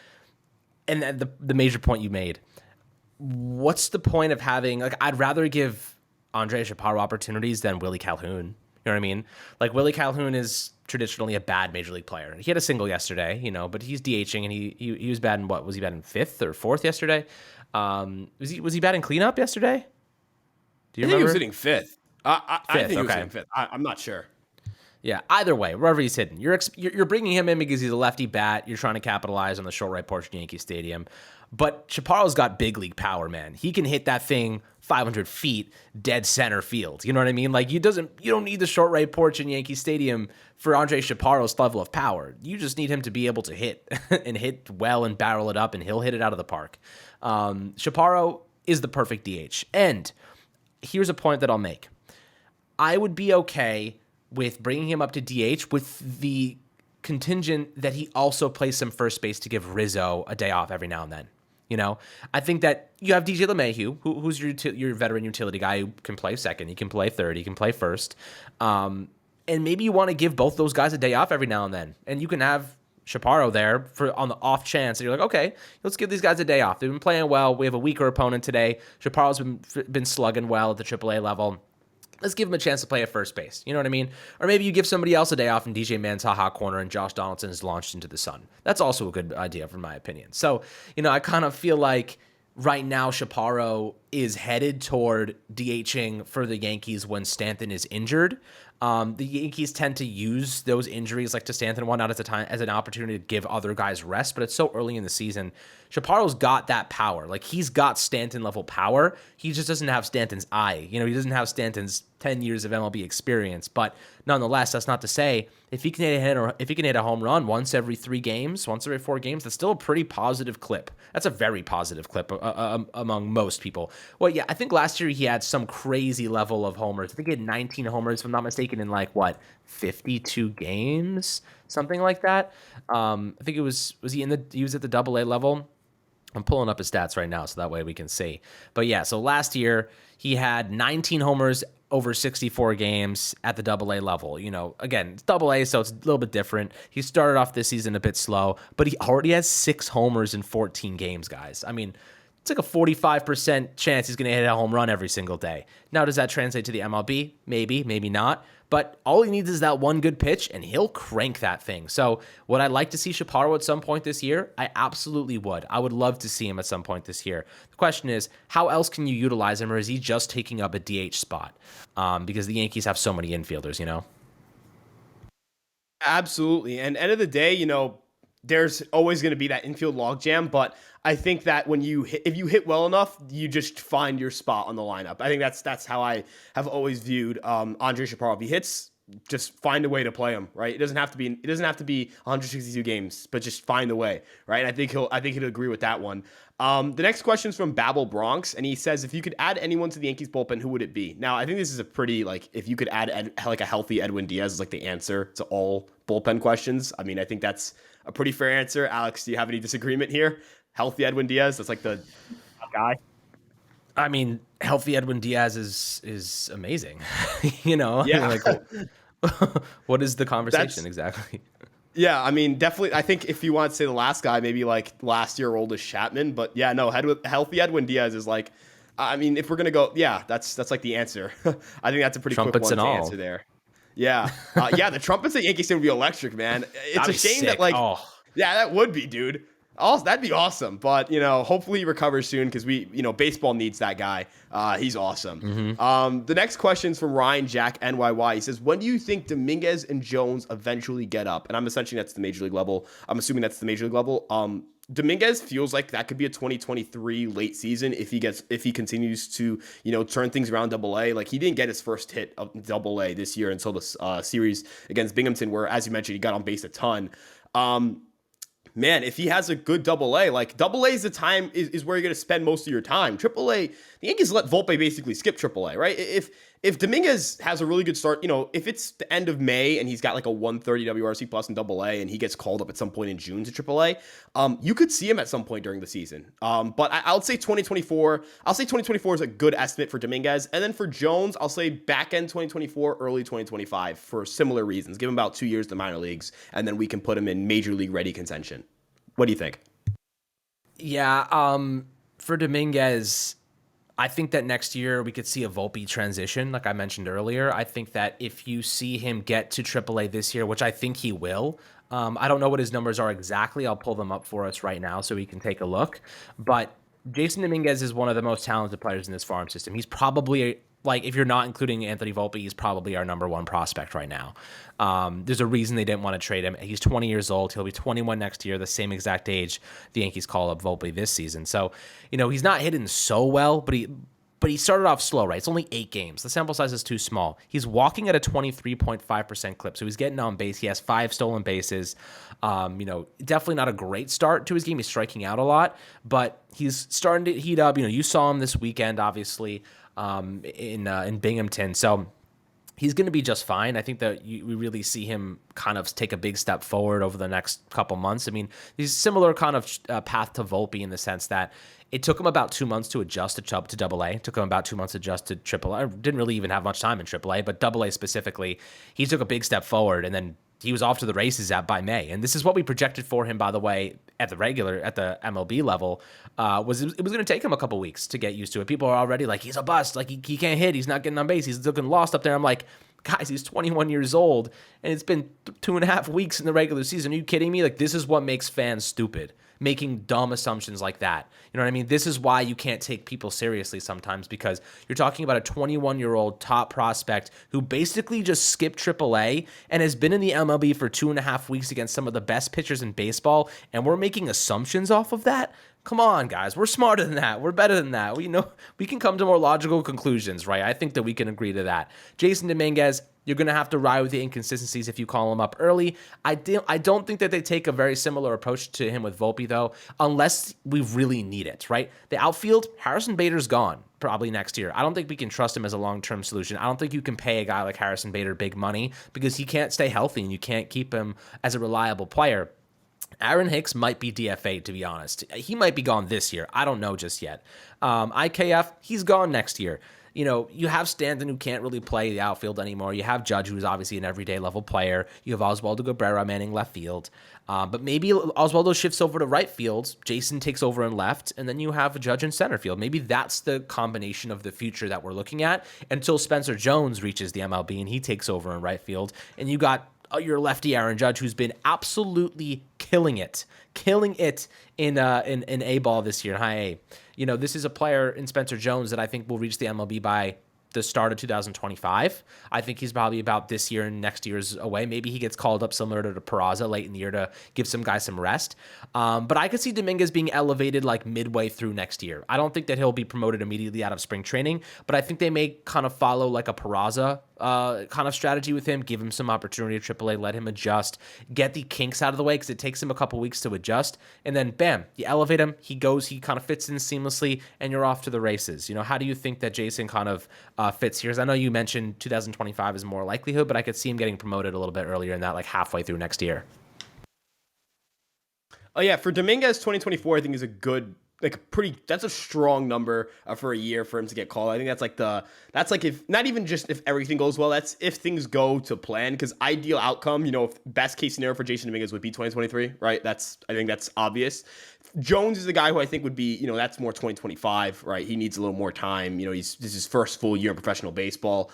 and the major point you made, what's the point of having, like, I'd rather give Andre Chaparro opportunities than Willie Calhoun. You know what I mean? Like, Willie Calhoun is traditionally a bad major league player. He had a single yesterday, but he's DHing, and he was bad in what? Was he bad in 5th or 4th yesterday? Was he bad in cleanup yesterday? Do you remember? He was hitting 5th. I think he was okay. hitting 5th. I'm not sure. Yeah, either way, wherever he's hitting, you're bringing him in because he's a lefty bat. You're trying to capitalize on the short right portion of Yankee Stadium. But Chaparro's got big league power, man. He can hit that thing 500 feet dead center field. You know what I mean? Like, you don't need the short right porch in Yankee Stadium for Andre Chaparro's level of power. You just need him to be able to hit and hit well and barrel it up, and he'll hit it out of the park. Chaparro is the perfect DH. And here's a point that I'll make. I would be okay with bringing him up to DH with the contingent that he also plays some first base to give Rizzo a day off every now and then. I think that you have DJ LeMahieu, who's your veteran utility guy who can play second, he can play third, he can play first. And maybe you want to give both those guys a day off every now and then. And you can have Chaparro there on the off chance that you're like, okay, let's give these guys a day off. They've been playing well. We have a weaker opponent today. Chaparro's been slugging well at the AAA level. Let's give him a chance to play at first base. You know what I mean? Or maybe you give somebody else a day off and DJ Mann's hot corner and Josh Donaldson is launched into the sun. That's also a good idea, from my opinion. So, I kind of feel like right now Chaparro is headed toward DHing for the Yankees when Stanton is injured. The Yankees tend to use those injuries, like to Stanton, whatnot, as an opportunity to give other guys rest, but it's so early in the season. Chaparro's got that power. Like, he's got Stanton level power. He just doesn't have Stanton's eye. He doesn't have Stanton's 10 years of MLB experience. But nonetheless, that's not to say if he can hit a home run once every 3 games, once every 4 games, that's still a pretty positive clip. That's a very positive clip among most people. Well, yeah, I think last year he had some crazy level of homers. I think he had 19 homers, if I'm not mistaken, in 52 games, something like that. I think he was at the Double A level. I'm pulling up his stats right now so that way we can see. But yeah, so last year he had 19 homers over 64 games at the Double A level. Again, it's Double A, so it's a little bit different. He started off this season a bit slow, but he already has 6 homers in 14 games, guys. I mean, it's like a 45% chance he's going to hit a home run every single day. Now, does that translate to the MLB? Maybe, maybe not. But all he needs is that one good pitch, and he'll crank that thing. So would I like to see Chaparro at some point this year? I absolutely would. I would love to see him at some point this year. The question is, how else can you utilize him, or is he just taking up a DH spot? Because the Yankees have so many infielders. Absolutely. And end of the day, there's always going to be that infield logjam, but I think that if you hit well enough, you just find your spot on the lineup. I think that's how I have always viewed Andre Chaparro. If he hits, just find a way to play him, right? It doesn't have to be 162 games, but just find a way, right? And I think he'll agree with that one. The next question is from Babel Bronx, and he says, if you could add anyone to the Yankees bullpen, who would it be? Now, I think this is a pretty, if you could add a healthy Edwin Diaz is the answer to all bullpen questions. I mean, I think that's a pretty fair answer. Alex, do you have any disagreement here? Healthy Edwin Diaz, that's the guy. I mean, healthy Edwin Diaz is amazing. Yeah. What is the conversation exactly? Yeah, I mean, definitely. I think if you want to say the last guy, maybe last year oldest Chapman. But yeah, no, healthy Edwin Diaz is I mean, if we're gonna go, yeah, that's the answer. I think that's a pretty trumpets quick one to all. answer there. Yeah, yeah, the trumpets at Yankee Stadium would be electric, man. It's a shame sick. Yeah, that would be, dude. That'd be awesome. But, hopefully he recovers soon because baseball needs that guy. He's awesome. Mm-hmm. The next question is from Ryan Jack NYY. He says, when do you think Dominguez and Jones eventually get up? And I'm assuming that's the major league level. Dominguez feels like that could be a 2023 late season if he continues to, turn things around Double A. He didn't get his first hit of Double A this year until the series against Binghamton, where, as you mentioned, he got on base a ton. Man, if he has a good Double A is the time is where you're going to spend most of your time. Triple A, the Yankees let Volpe basically skip Triple A, right? If Dominguez has a really good start, if it's the end of May and he's got a 130 WRC plus in Double A and he gets called up at some point in June to Triple A, you could see him at some point during the season. But I'll say 2024. I'll say 2024 is a good estimate for Dominguez, and then for Jones, I'll say back end 2024, early 2025 for similar reasons. Give him about 2 years in the minor leagues, and then we can put him in major league ready contention. What do you think? Yeah, for Dominguez, I think that next year we could see a Volpe transition, like I mentioned earlier. I think that if you see him get to AAA this year, which I think he will, I don't know what his numbers are exactly. I'll pull them up for us right now so we can take a look. But Jason Dominguez is one of the most talented players in this farm system. He's probably, if you're not including Anthony Volpe, he's probably our number one prospect right now. There's a reason they didn't want to trade him. He's 20 years old. He'll be 21 next year, the same exact age the Yankees call up Volpe this season. So, he's not hitting so well, but he started off slow, right? It's only 8 games. The sample size is too small. He's walking at a 23.5% clip, so he's getting on base. He has 5 stolen bases. Definitely not a great start to his game. He's striking out a lot, but he's starting to heat up. You saw him this weekend, obviously, in Binghamton. So he's going to be just fine. I think that we really see him kind of take a big step forward over the next couple months. I mean, he's a similar kind of path to Volpe in the sense that it took him about 2 months to adjust to Double A. It took him about 2 months to adjust to Triple A. Didn't really even have much time in Triple A, but Double A specifically, he took a big step forward, and then he was off to the races by May. And this is what we projected for him, by the way, at the MLB level. It was going to take him a couple weeks to get used to it. People are already like, he's a bust. He can't hit. He's not getting on base. He's looking lost up there. I'm like, guys, he's 21 years old, and it's been 2.5 weeks in the regular season. Are you kidding me? This is what makes fans stupid, making dumb assumptions like that. You know what I mean? This is why you can't take people seriously sometimes, because you're talking about a 21-year-old top prospect who basically just skipped AAA and has been in the MLB for 2.5 weeks against some of the best pitchers in baseball, and we're making assumptions off of that? Come on, guys. We're smarter than that. We're better than that. We know we can come to more logical conclusions, right? I think that we can agree to that. Jason Dominguez, you're going to have to ride with the inconsistencies if you call him up early. I don't think that they take a very similar approach to him with Volpe, though, unless we really need it, right? The outfield, Harrison Bader's gone probably next year. I don't think we can trust him as a long-term solution. I don't think you can pay a guy like Harrison Bader big money because he can't stay healthy and you can't keep him as a reliable player. Aaron Hicks might be DFA'd, to be honest. He might be gone this year. I don't know just yet. IKF, he's gone next year. You know, you have Stanton, who can't really play the outfield anymore. You have Judge, who's obviously an everyday level player. You have Oswaldo Cabrera manning left field. But maybe Oswaldo shifts over to right field. Jason takes over in left, and then you have a Judge in center field. Maybe that's the combination of the future that we're looking at until Spencer Jones reaches the MLB and he takes over in right field. And you got your lefty Aaron Judge, who's been absolutely killing it in A ball this year, high A. You know, this is a player in Spencer Jones that I think will reach the MLB by the start of 2025. I think he's probably about this year and next year's away. Maybe he gets called up similar to Peraza late in the year to give some guys some rest. But I could see Dominguez being elevated like midway through next year. I don't think that he'll be promoted immediately out of spring training, but I think they may kind of follow like a Peraza kind of strategy with him, give him some opportunity at AAA, let him adjust, get the kinks out of the way because it takes him a couple weeks to adjust, and then bam, you elevate him, he kind of fits in seamlessly, and you're off to the races. You know, how do you think that Jason kind of fits here? Because I know you mentioned 2025 is more likelihood, but I could see him getting promoted a little bit earlier in that, like halfway through next year. Oh yeah, for Dominguez, 2024 I think is a good, that's a strong number for a year for him to get called. I think that's like if not even just if everything goes well, that's if things go to plan. Because ideal outcome, you know, if best case scenario for Jason Dominguez would be 2023, right? I think that's obvious. Jones is the guy who I think would be, you know, that's more 2025, right? He needs a little more time. You know, this is his first full year in professional baseball.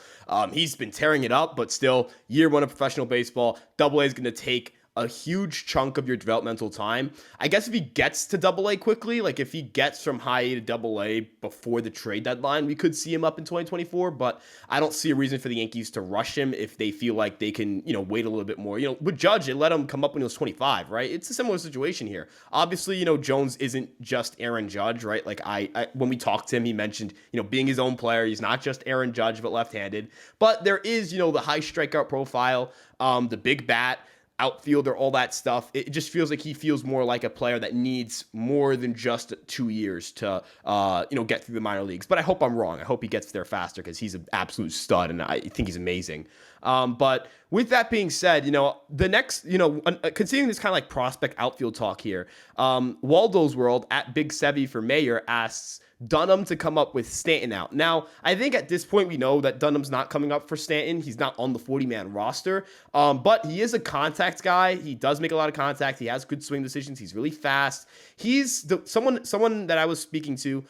He's been tearing it up, but still, year one of professional baseball, Double A is going to take a huge chunk of your developmental time. I guess if he gets to Double A quickly, like if he gets from high A to Double A before the trade deadline, we could see him up in 2024, but I don't see a reason for the Yankees to rush him if they feel like they can, you know, wait a little bit more. You know, with Judge, they let him come up when he was 25, right? It's a similar situation here. Obviously, you know, Jones isn't just Aaron Judge, right? Like I when we talked to him, he mentioned, you know, being his own player. He's not just Aaron Judge, but left-handed. But there is, you know, the high strikeout profile, the big bat, outfielder, all that stuff. It just feels like he feels more like a player that needs more than just 2 years to, you know, get through the minor leagues. But I hope I'm wrong. I hope he gets there faster because he's an absolute stud and I think he's amazing. But with that being said, you know, the next, you know, considering this kind of like prospect outfield talk here, Waldo's World at Big Sevy for Mayor asks Dunham to come up with Stanton out. Now, I think at this point we know that Dunham's not coming up for Stanton. He's not on the 40-man roster, but he is a contact guy. He does make a lot of contact. He has good swing decisions. He's really fast. He's someone that I was speaking to,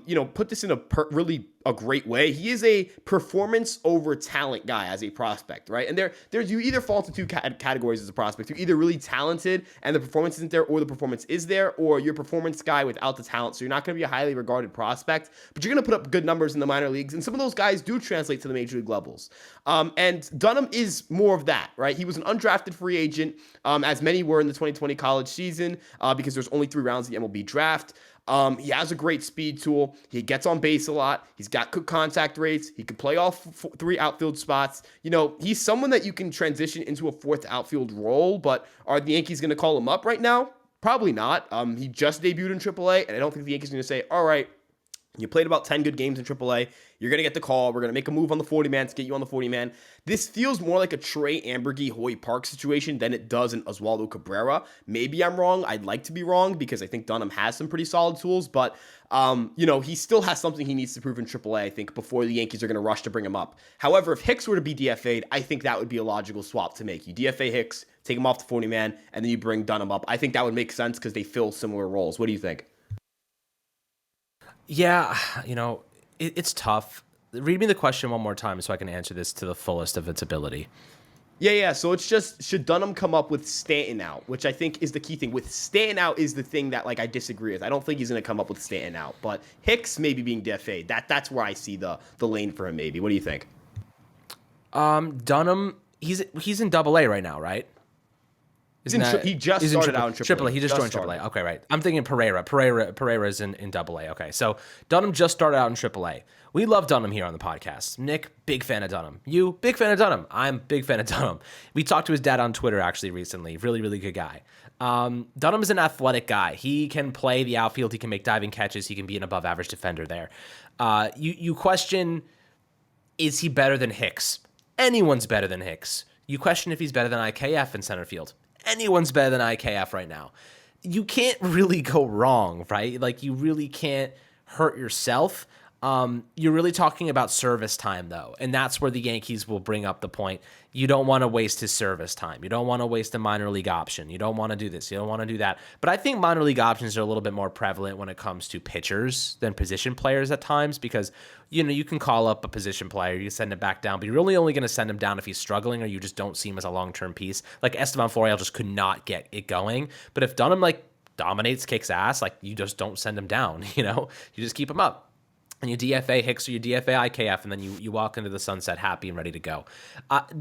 you know, put this in a really a great way. He is a performance over talent guy as a prospect, right? And there's you either fall into two categories as a prospect. You're either really talented and the performance isn't there, or the performance is there, or you're a performance guy without the talent. So you're not going to be a highly regarded prospect, but you're going to put up good numbers in the minor leagues. And some of those guys do translate to the major league levels. And Dunham is more of that, right? He was an undrafted free agent, as many were in the 2020 college season, because there's only 3 rounds of the MLB draft. He has a great speed tool. He gets on base a lot. He's got good contact rates. He can play all 3 outfield spots. You know, he's someone that you can transition into a 4th outfield role, but are the Yankees going to call him up right now? Probably not. He just debuted in AAA, and I don't think the Yankees are going to say, all right, you played about 10 good games in AAA. You're going to get the call. We're going to make a move on the 40-man to get you on the 40-man. This feels more like a Trey Ambergy, Hoy Park situation than it does an Oswaldo Cabrera. Maybe I'm wrong. I'd like to be wrong because I think Dunham has some pretty solid tools, but you know, he still has something he needs to prove in AAA, I think, before the Yankees are going to rush to bring him up. However, if Hicks were to be DFA'd, I think that would be a logical swap to make. You DFA Hicks, take him off the 40-man, and then you bring Dunham up. I think that would make sense because they fill similar roles. What do you think? Yeah, you know, it's tough. Read me the question one more time so I can answer this to the fullest of its ability. Yeah. So it's just, should Dunham come up with Stanton out, which I think is the key thing. With Stanton out is the thing that, like, I disagree with. I don't think he's going to come up with Stanton out, but Hicks maybe being DFA'd. That's where I see the lane for him maybe. What do you think? Dunham, he's in Double A right now, right? Isn't that He just he's in started out in Triple A? He just joined Triple A. Okay, right. I'm thinking Pereira is in Double A. Okay, so Dunham just started out in Triple A. We love Dunham here on the podcast. Nick, big fan of Dunham. You, big fan of Dunham. I'm big fan of Dunham. We talked to his dad on Twitter actually recently. Really, really good guy. Dunham is an athletic guy. He can play the outfield. He can make diving catches. He can be an above average defender there. You question, is he better than Hicks? Anyone's better than Hicks. You question if he's better than IKF in center field. Anyone's better than IKF right now. You can't really go wrong, right? Like, you really can't hurt yourself. You're really talking about service time, though, and that's where the Yankees will bring up the point. You don't want to waste his service time. You don't want to waste a minor league option. You don't want to do this. You don't want to do that. But I think minor league options are a little bit more prevalent when it comes to pitchers than position players at times, because, you know, you can call up a position player, you send him back down, but you're really only going to send him down if he's struggling or you just don't see him as a long-term piece. Like Esteban Florial just could not get it going. But if Dunham, like, dominates, kicks ass, like, you just don't send him down, you know? You just keep him up. And you DFA Hicks or you DFA IKF, and then you walk into the sunset happy and ready to go.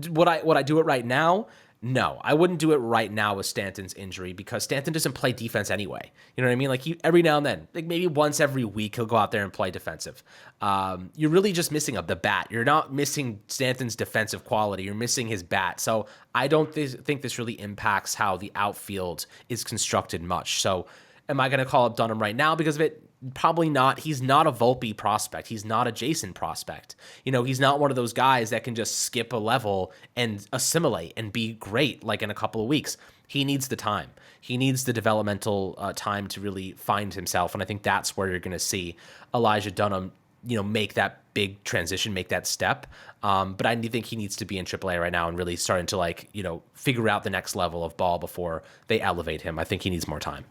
Would I do it right now? No, I wouldn't do it right now with Stanton's injury, because Stanton doesn't play defense anyway. You know what I mean? Like, every now and then, like maybe once every week, he'll go out there and play defensive. You're really just missing the bat. You're not missing Stanton's defensive quality. You're missing his bat. So I don't think this really impacts how the outfield is constructed much. So am I going to call up Dunham right now because of it? Probably not. He's not a Volpe prospect. He's not a Jason prospect. You know, he's not one of those guys that can just skip a level and assimilate and be great like in a couple of weeks. He needs the time. He needs the developmental time to really find himself. And I think that's where you're going to see Elijah Dunham, you know, make that big transition, make that step. But I think he needs to be in AAA right now and really starting to, like, you know, figure out the next level of ball before they elevate him. I think he needs more time.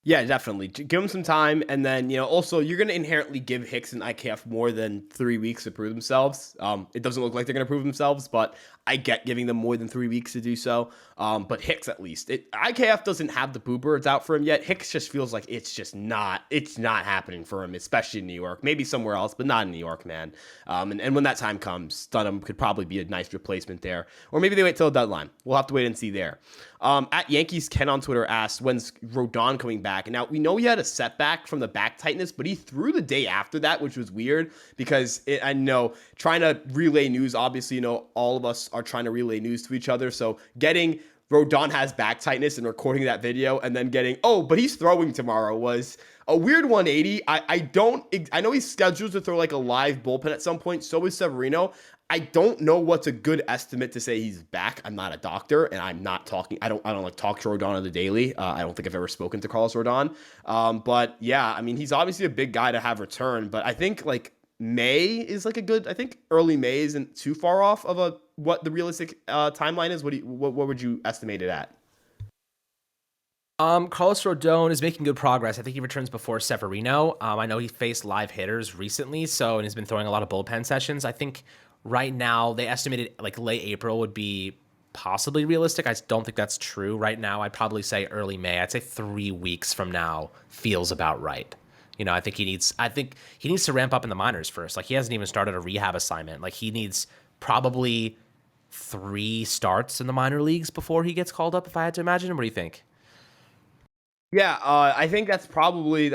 Yeah, definitely. Give him some time, and then, you know, also you're going to inherently give Hicks and IKF more than 3 weeks to prove themselves. It doesn't look like they're going to prove themselves, but I get giving them more than 3 weeks to do so. But Hicks, at least, IKF doesn't have the birds out for him yet. Hicks just feels like it's not happening for him, especially in New York. Maybe somewhere else, but not in New York, man. And when that time comes, Dunham could probably be a nice replacement there, or maybe they wait till the deadline. We'll have to wait and see there. At Yankees Ken on Twitter asked, when's Rodon coming back? And now we know he had a setback from the back tightness, but he threw the day after that, which was weird because I know trying to relay news, obviously, you know, all of us are trying to relay news to each other. So getting Rodon has back tightness and recording that video and then getting, oh, but he's throwing tomorrow was a weird 180. I know he's scheduled to throw like a live bullpen at some point. So is Severino. I don't know what's a good estimate to say he's back. I'm not a doctor, and I'm not talking. I don't like talk to Rodon on the daily. I don't think I've ever spoken to Carlos Rodon. But yeah, I mean, he's obviously a big guy to have return. But I think like May is like a good. I think early May isn't too far off of what the realistic timeline is. What would you estimate it at? Carlos Rodon is making good progress. I think he returns before Severino. I know he faced live hitters recently, and he's been throwing a lot of bullpen sessions. I think right now they estimated like late April would be possibly realistic. I don't think that's true right now. I'd probably say early May. I'd say 3 weeks from now feels about right. You know, I think he needs to ramp up in the minors first. Like, he hasn't even started a rehab assignment. Like, he needs probably 3 starts in the minor leagues before he gets called up, if I had to imagine. What do you think? Yeah, I think that's probably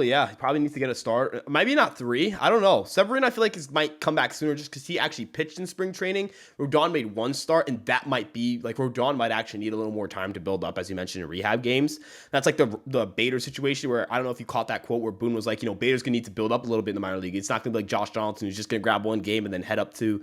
yeah. He probably needs to get a start. Maybe not 3. I don't know. Severino, I feel like might come back sooner just because he actually pitched in spring training. Rodon made 1 start, and that might be like Rodon might actually need a little more time to build up, as you mentioned, in rehab games. That's like the Bader situation where I don't know if you caught that quote where Boone was like, you know, Bader's gonna need to build up a little bit in the minor league. It's not gonna be like Josh Johnson who's just gonna grab 1 game and then head up to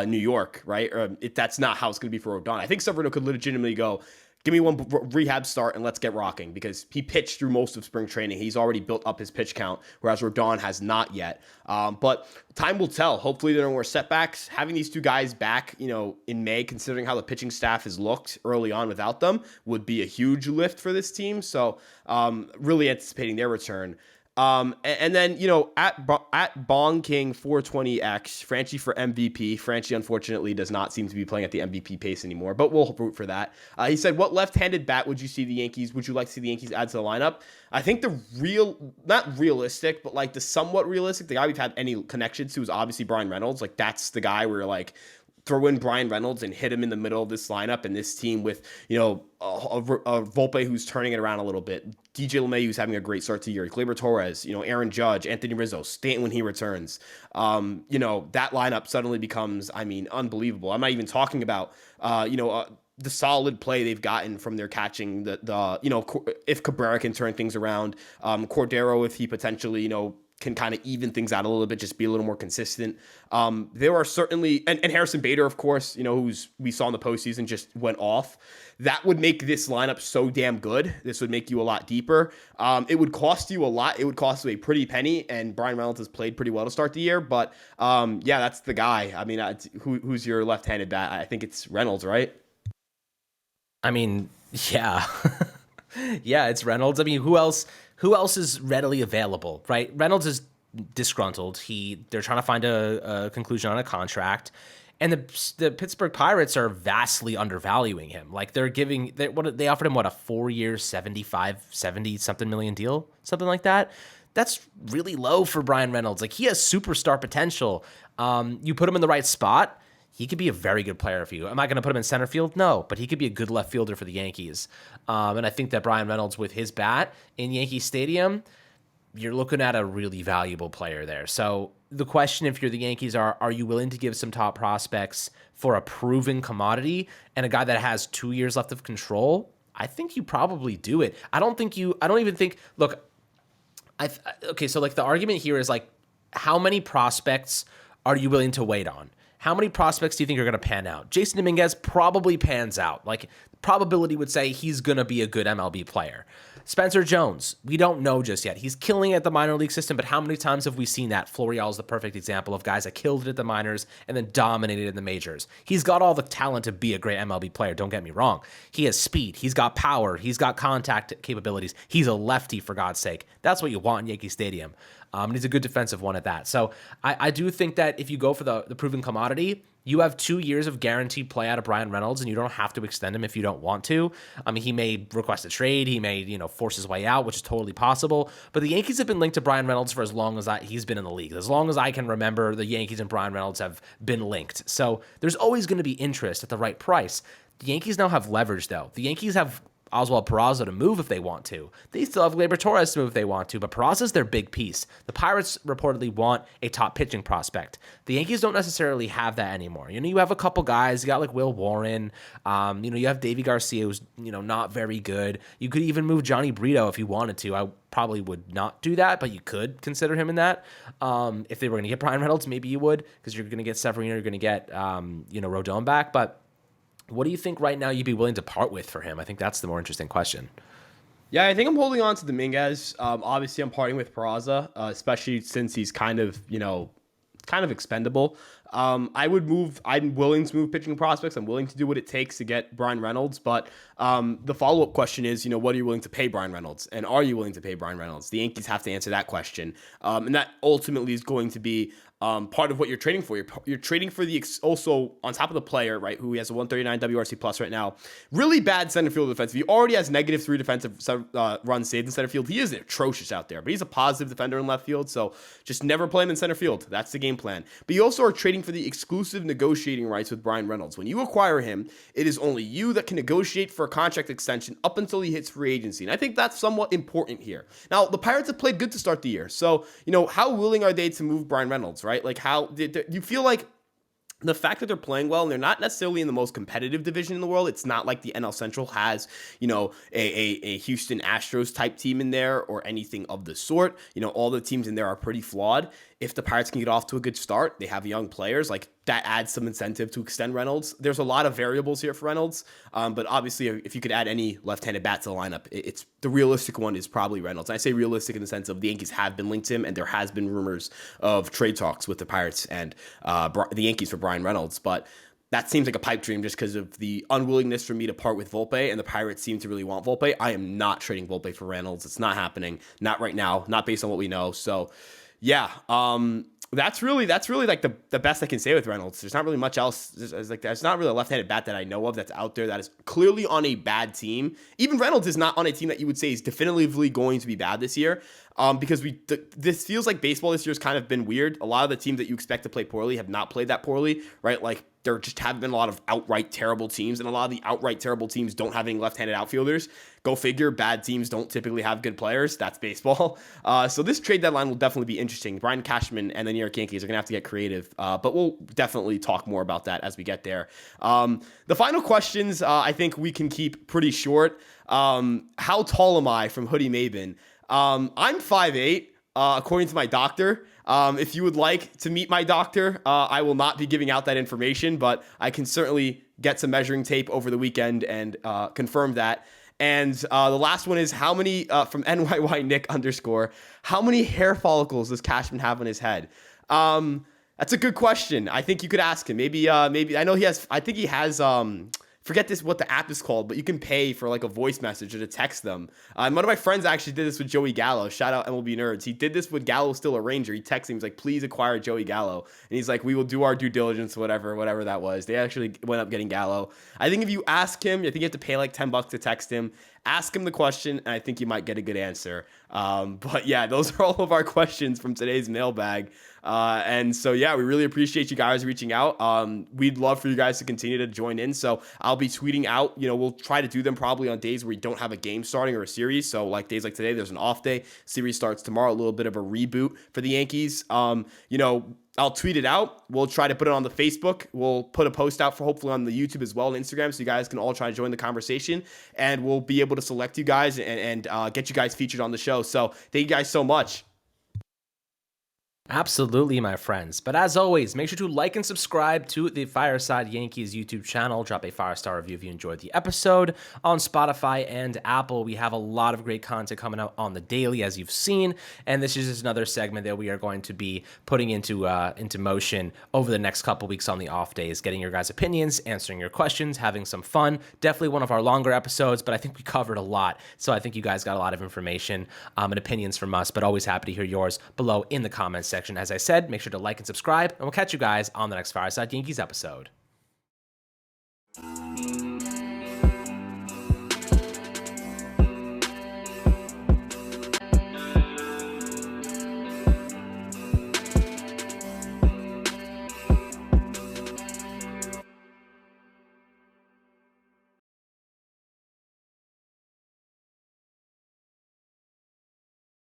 New York, right? That's not how it's gonna be for Rodon. I think Severino could legitimately go, give me 1 rehab start and let's get rocking, because he pitched through most of spring training. He's already built up his pitch count, whereas Rodon has not yet. But time will tell. Hopefully there are no more setbacks. Having these 2 guys back, you know, in May, considering how the pitching staff has looked early on without them, would be a huge lift for this team. So really anticipating their return. And then, you know, at Bong King 420X, Franchi for MVP. Franchi, unfortunately, does not seem to be playing at the MVP pace anymore, but we'll root for that. He said, what left-handed bat would you like to see the Yankees add to the lineup? I think not realistic, but like the somewhat realistic, the guy we've had any connection to is obviously Brian Reynolds. Like, that's the guy where, like, throw in Brian Reynolds and hit him in the middle of this lineup and this team with, a Volpe who's turning it around a little bit, DJ LeMay who's having a great start to the year, Gleyber Torres, Aaron Judge, Anthony Rizzo, Stanton when he returns, that lineup suddenly becomes, unbelievable. I'm not even talking about, the solid play they've gotten from their catching, if Cabrera can turn things around, Cordero, if he potentially, can kind of even things out a little bit, just be a little more consistent. There are certainly, and Harrison Bader, of course, who's we saw in the postseason just went off. That would make this lineup so damn good. This would make you a lot deeper. It would cost you a lot. It would cost you a pretty penny, and Brian Reynolds has played pretty well to start the year. But that's the guy. Who's your left-handed bat? I think it's Reynolds, right? Yeah. Yeah, it's Reynolds. Who else is readily available, right? Reynolds is disgruntled. They're trying to find a conclusion on a contract. And the Pittsburgh Pirates are vastly undervaluing him. Like they offered him a 4-year, 70 something million deal, something like that. That's really low for Brian Reynolds. Like he has superstar potential. You put him in the right spot, he could be a very good player for you. Am I going to put him in center field? No, but he could be a good left fielder for the Yankees. And I think that Brian Reynolds with his bat in Yankee Stadium, you're looking at a really valuable player there. So the question, if you're the Yankees, are you willing to give some top prospects for a proven commodity and a guy that has 2 years left of control? I think you probably do it. So like the argument here is like, how many prospects are you willing to wait on? How many prospects do you think are going to pan out? Jason Dominguez probably pans out. Like probability would say he's going to be a good MLB player. Spencer Jones, we don't know just yet. He's killing it at the minor league system, but how many times have we seen that? Florial is the perfect example of guys that killed it at the minors and then dominated in the majors. He's got all the talent to be a great MLB player, don't get me wrong. He has speed, he's got power, he's got contact capabilities. He's a lefty, for God's sake. That's what you want in Yankee Stadium. And he's a good defensive one at that. So I do think that if you go for the proven commodity, you have 2 years of guaranteed play out of Brian Reynolds, and you don't have to extend him if you don't want to. He may request a trade. He may, force his way out, which is totally possible. But the Yankees have been linked to Brian Reynolds for as long as he's been in the league. As long as I can remember, the Yankees and Brian Reynolds have been linked. So there's always going to be interest at the right price. The Yankees now have leverage, though. The Yankees have Oswald Peraza to move if they want to. They still have Gleyber Torres to move if they want to, but Peraza's their big piece. The Pirates reportedly want a top pitching prospect. The Yankees don't necessarily have that anymore. You have a couple guys. You got like Will Warren. You have Davy Garcia, who's not very good. You could even move Johnny Brito if you wanted to. I probably would not do that, but you could consider him in that. If they were going to get Brian Reynolds, maybe you would, because you're going to get Severino, you're going to get Rodon back, but what do you think right now you'd be willing to part with for him? I think that's the more interesting question. Yeah, I think I'm holding on to Dominguez. Obviously, I'm parting with Peraza, especially since he's kind of expendable. I'm willing to move pitching prospects. I'm willing to do what it takes to get Brian Reynolds. But the follow-up question is, what are you willing to pay Brian Reynolds? And are you willing to pay Brian Reynolds? The Yankees have to answer that question. And that ultimately is going to be part of what you're trading for. You're trading for also on top of the player, right, who has a 139 WRC plus right now. Really bad center field defense. He already has -3 defensive runs saved in center field. He is atrocious out there, but he's a positive defender in left field. So just never play him in center field. That's the game plan. But you also are trading for the exclusive negotiating rights with Brian Reynolds. When you acquire him, it is only you that can negotiate for a contract extension up until he hits free agency. And I think that's somewhat important here. Now, the Pirates have played good to start the year. So, how willing are they to move Brian Reynolds, right? Like, how do you feel like the fact that they're playing well and they're not necessarily in the most competitive division in the world? It's not like the NL Central has, a Houston Astros type team in there or anything of the sort. All the teams in there are pretty flawed. If the Pirates can get off to a good start, they have young players, like that adds some incentive to extend Reynolds. There's a lot of variables here for Reynolds, but obviously if you could add any left-handed bat to the lineup, it's the realistic one is probably Reynolds. And I say realistic in the sense of the Yankees have been linked to him, and there has been rumors of trade talks with the Pirates and the Yankees for Brian Reynolds, but that seems like a pipe dream just because of the unwillingness for me to part with Volpe, and the Pirates seem to really want Volpe. I am not trading Volpe for Reynolds. It's not happening. Not right now. Not based on what we know. So, yeah, that's really like the best I can say with Reynolds. There's not really much else. There's not really a left-handed bat that I know of that's out there that is clearly on a bad team. Even Reynolds is not on a team that you would say is definitively going to be bad this year. Because this feels like baseball this year has kind of been weird. A lot of the teams that you expect to play poorly have not played that poorly, right? Like there just haven't been a lot of outright terrible teams, and a lot of the outright terrible teams don't have any left-handed outfielders. Go figure, bad teams don't typically have good players. That's baseball. So this trade deadline will definitely be interesting. Brian Cashman and the New York Yankees are going to have to get creative, but we'll definitely talk more about that as we get there. The final questions, I think we can keep pretty short. How tall am I from Hoodie Maven? I'm 5'8", according to my doctor. If you would like to meet my doctor, I will not be giving out that information, but I can certainly get some measuring tape over the weekend and confirm that. And the last one is how many, from NYYNick_, how many hair follicles does Cashman have on his head? That's a good question. I think you could ask him. Maybe I know he has, I think he has, forget what the app is called, but you can pay for like a voice message or to text them. And one of my friends actually did this with Joey Gallo. Shout out MLB Nerds. He did this with Gallo still a Ranger. He texted him. He's like, please acquire Joey Gallo. And he's like, we will do our due diligence, whatever that was. They actually went up getting Gallo. I think if you ask him, I think you have to pay like $10 to text him. Ask him the question, and I think you might get a good answer. But yeah, those are all of our questions from today's mailbag. And so, yeah, we really appreciate you guys reaching out. We'd love for you guys to continue to join in. So I'll be tweeting out, we'll try to do them probably on days where we don't have a game starting or a series. So like days like today, there's an off day. Series starts tomorrow, a little bit of a reboot for the Yankees. I'll tweet it out. We'll try to put it on the Facebook. We'll put a post out for hopefully on the YouTube as well and Instagram, so you guys can all try to join the conversation, and we'll be able to select you guys and get you guys featured on the show. So thank you guys so much. Absolutely, my friends. But as always, make sure to like and subscribe to the Fireside Yankees YouTube channel. Drop a 5-star review if you enjoyed the episode. On Spotify and Apple, we have a lot of great content coming out on the daily, as you've seen. And this is just another segment that we are going to be putting into motion over the next couple weeks on the off days, getting your guys' opinions, answering your questions, having some fun. Definitely one of our longer episodes, but I think we covered a lot. So I think you guys got a lot of information and opinions from us, but always happy to hear yours below in the comments section. As I said, make sure to like and subscribe, and we'll catch you guys on the next Fireside Yankees episode.